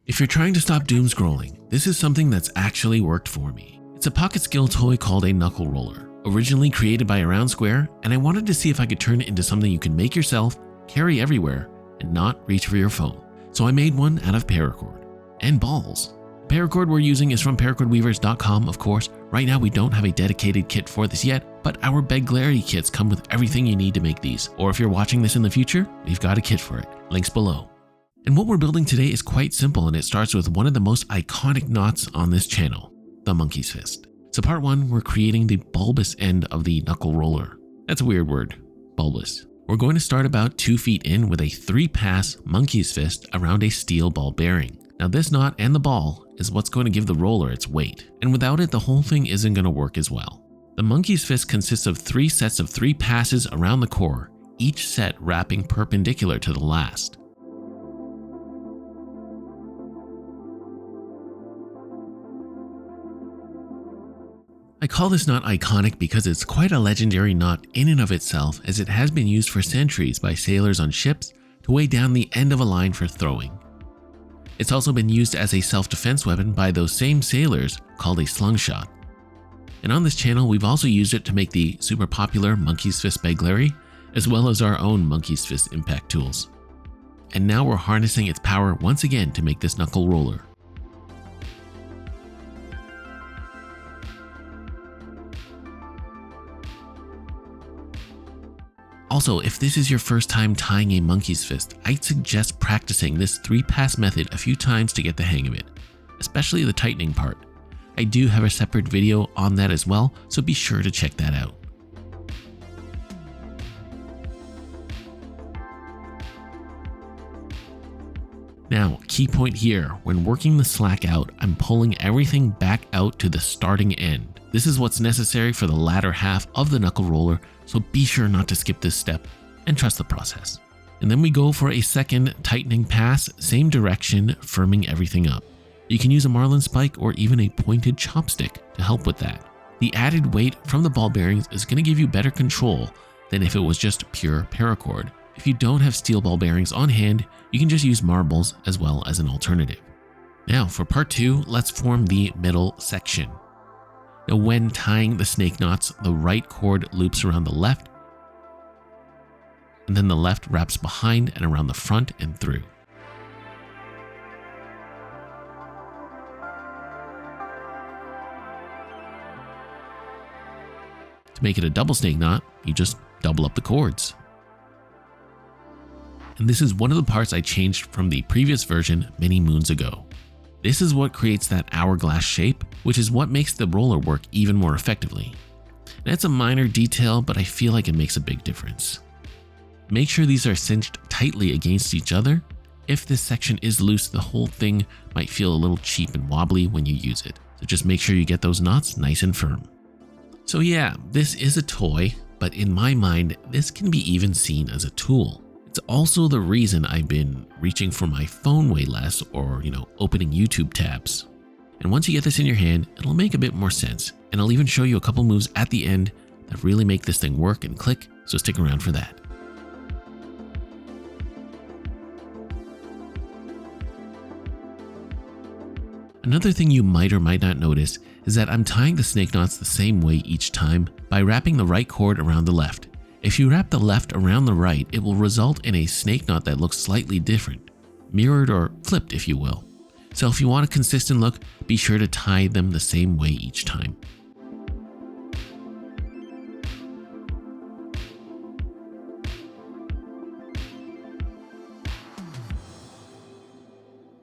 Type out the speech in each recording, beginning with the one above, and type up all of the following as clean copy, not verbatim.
If you're trying to stop doom scrolling, this is something that's actually worked for me. It's a pocket skill toy called a Knuckleroller, originally created by Around Square, and I wanted to see if I could turn it into something you can make yourself, carry everywhere, and not reach for your phone. So I made one out of Paracord. And balls. The Paracord we're using is from paracordweavers.com, of course. Right now we don't have a dedicated kit for this yet, but our Beglarity kits come with everything you need to make these. Or if you're watching this in the future, we've got a kit for it. Links below. And what we're building today is quite simple, and it starts with one of the most iconic knots on this channel, the monkey's fist. So part 1, we're creating the bulbous end of the Knuckleroller. That's a weird word, bulbous. We're going to start about 2 feet in with a 3-pass monkey's fist around a steel ball bearing. Now this knot and the ball is what's going to give the roller its weight, and without it the whole thing isn't going to work as well. The monkey's fist consists of 3 sets of 3 passes around the core, each set wrapping perpendicular to the last. I call this knot iconic because it's quite a legendary knot in and of itself, as it has been used for centuries by sailors on ships to weigh down the end of a line for throwing. It's also been used as a self-defense weapon by those same sailors called a slingshot. And on this channel we've also used it to make the super popular monkey's fist Beglary, as well as our own monkey's fist impact tools. And now we're harnessing its power once again to make this Knuckleroller. Also, if this is your first time tying a monkey's fist, I'd suggest practicing this 3-pass method a few times to get the hang of it, especially the tightening part. I do have a separate video on that as well, so be sure to check that out. Now, key point here, when working the slack out, I'm pulling everything back out to the starting end. This is what's necessary for the latter half of the Knuckleroller, so be sure not to skip this step and trust the process. And then we go for a second tightening pass, same direction, firming everything up. You can use a marlin spike or even a pointed chopstick to help with that. The added weight from the ball bearings is going to give you better control than if it was just pure paracord. If you don't have steel ball bearings on hand, you can just use marbles as well as an alternative. Now for part 2, let's form the middle section. Now when tying the snake knots, the right cord loops around the left, and then the left wraps behind and around the front and through. To make it a double snake knot, you just double up the cords. And this is one of the parts I changed from the previous version many moons ago. This is what creates that hourglass shape, which is what makes the roller work even more effectively. And it's a minor detail, but I feel like it makes a big difference. Make sure these are cinched tightly against each other. If this section is loose, the whole thing might feel a little cheap and wobbly when you use it. So just make sure you get those knots nice and firm. So yeah, this is a toy, but in my mind, this can be even seen as a tool. It's also the reason I've been reaching for my phone way less, or opening YouTube tabs. And once you get this in your hand, it'll make a bit more sense. And I'll even show you a couple moves at the end that really make this thing work and click, so stick around for that. Another thing you might or might not notice is that I'm tying the snake knots the same way each time by wrapping the right cord around the left. If you wrap the left around the right, it will result in a snake knot that looks slightly different, mirrored or flipped if you will. So if you want a consistent look, be sure to tie them the same way each time.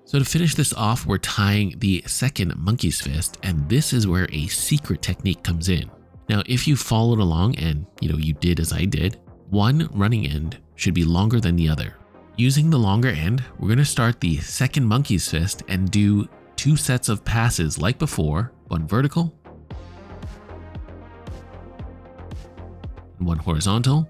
So to finish this off, we're tying the second monkey's fist, and this is where a secret technique comes in. Now, if you followed along and you did as I did, one running end should be longer than the other. Using the longer end, we're going to start the second monkey's fist and do 2 sets of passes like before, one vertical and one horizontal.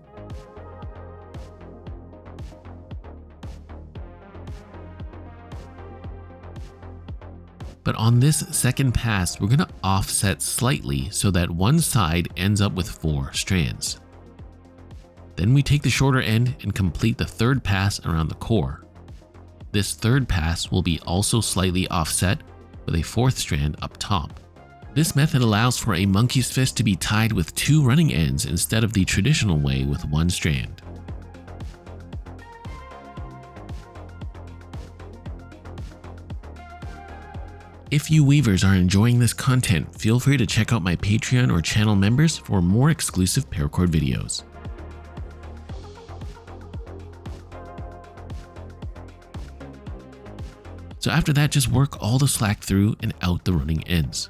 But on this second pass, we're going to offset slightly so that one side ends up with 4 strands. Then we take the shorter end and complete the third pass around the core. This third pass will be also slightly offset with a fourth strand up top. This method allows for a monkey's fist to be tied with 2 running ends instead of the traditional way with 1 strand. If you weavers are enjoying this content, feel free to check out my Patreon or channel members for more exclusive paracord videos. So after that, just work all the slack through and out the running ends.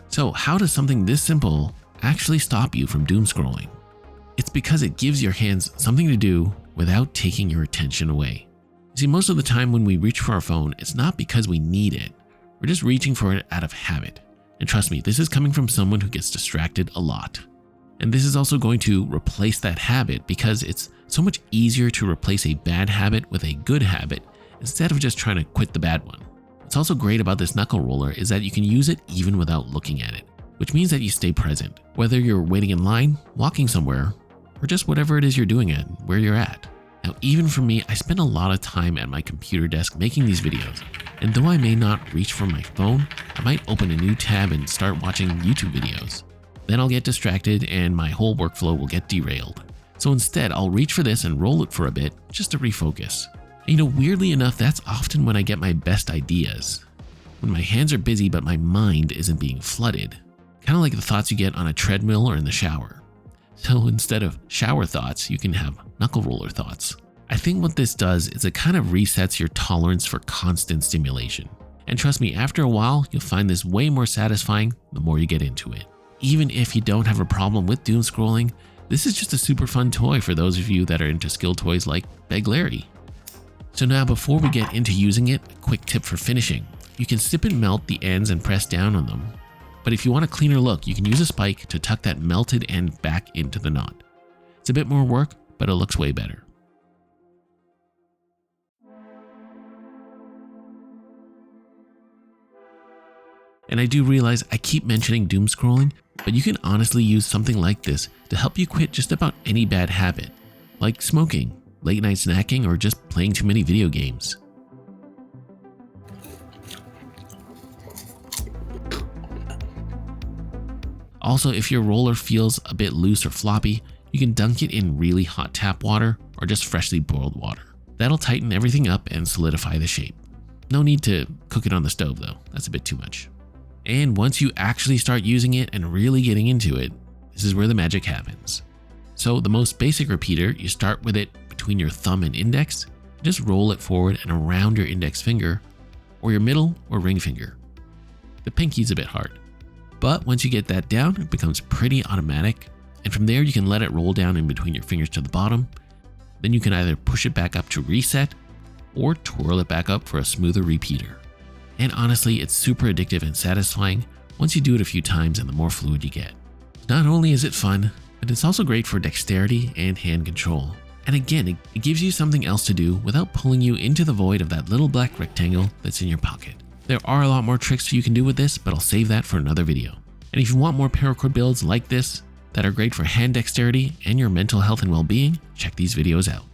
So how does something this simple actually stop you from doom scrolling? It's because it gives your hands something to do without taking your attention away. You see, most of the time when we reach for our phone, it's not because we need it. We're just reaching for it out of habit. And trust me, this is coming from someone who gets distracted a lot. And this is also going to replace that habit because it's so much easier to replace a bad habit with a good habit instead of just trying to quit the bad one. What's also great about this Knuckleroller is that you can use it even without looking at it, which means that you stay present, whether you're waiting in line, walking somewhere, or just whatever it is you're doing and where you're at. Now, even for me, I spend a lot of time at my computer desk making these videos, and though I may not reach for my phone, I might open a new tab and start watching YouTube videos. Then I'll get distracted and my whole workflow will get derailed. So instead, I'll reach for this and roll it for a bit just to refocus. And you know, weirdly enough, that's often when I get my best ideas. When my hands are busy but my mind isn't being flooded. Kind of like the thoughts you get on a treadmill or in the shower. So instead of shower thoughts, you can have Knuckleroller thoughts. I think what this does is it kind of resets your tolerance for constant stimulation. And trust me, after a while, you'll find this way more satisfying the more you get into it. Even if you don't have a problem with doom scrolling, this is just a super fun toy for those of you that are into skill toys like Beg Larry. So now before we get into using it, a quick tip for finishing. You can sip and melt the ends and press down on them. But if you want a cleaner look, you can use a spike to tuck that melted end back into the knot. It's a bit more work, but it looks way better. And I do realize I keep mentioning doom scrolling, but you can honestly use something like this to help you quit just about any bad habit, like smoking, late night snacking, or just playing too many video games. Also, if your roller feels a bit loose or floppy, you can dunk it in really hot tap water or just freshly boiled water. That'll tighten everything up and solidify the shape. No need to cook it on the stove though, that's a bit too much. And once you actually start using it and really getting into it, this is where the magic happens. So the most basic repeater, you start with it between your thumb and index, just roll it forward and around your index finger, or your middle or ring finger. The pinky's a bit hard. But once you get that down, it becomes pretty automatic, and from there you can let it roll down in between your fingers to the bottom. Then you can either push it back up to reset, or twirl it back up for a smoother repeater. And honestly, it's super addictive and satisfying once you do it a few times and the more fluid you get. Not only is it fun, but it's also great for dexterity and hand control. And again, it gives you something else to do without pulling you into the void of that little black rectangle that's in your pocket. There are a lot more tricks you can do with this, but I'll save that for another video. And if you want more paracord builds like this that are great for hand dexterity and your mental health and well-being, check these videos out.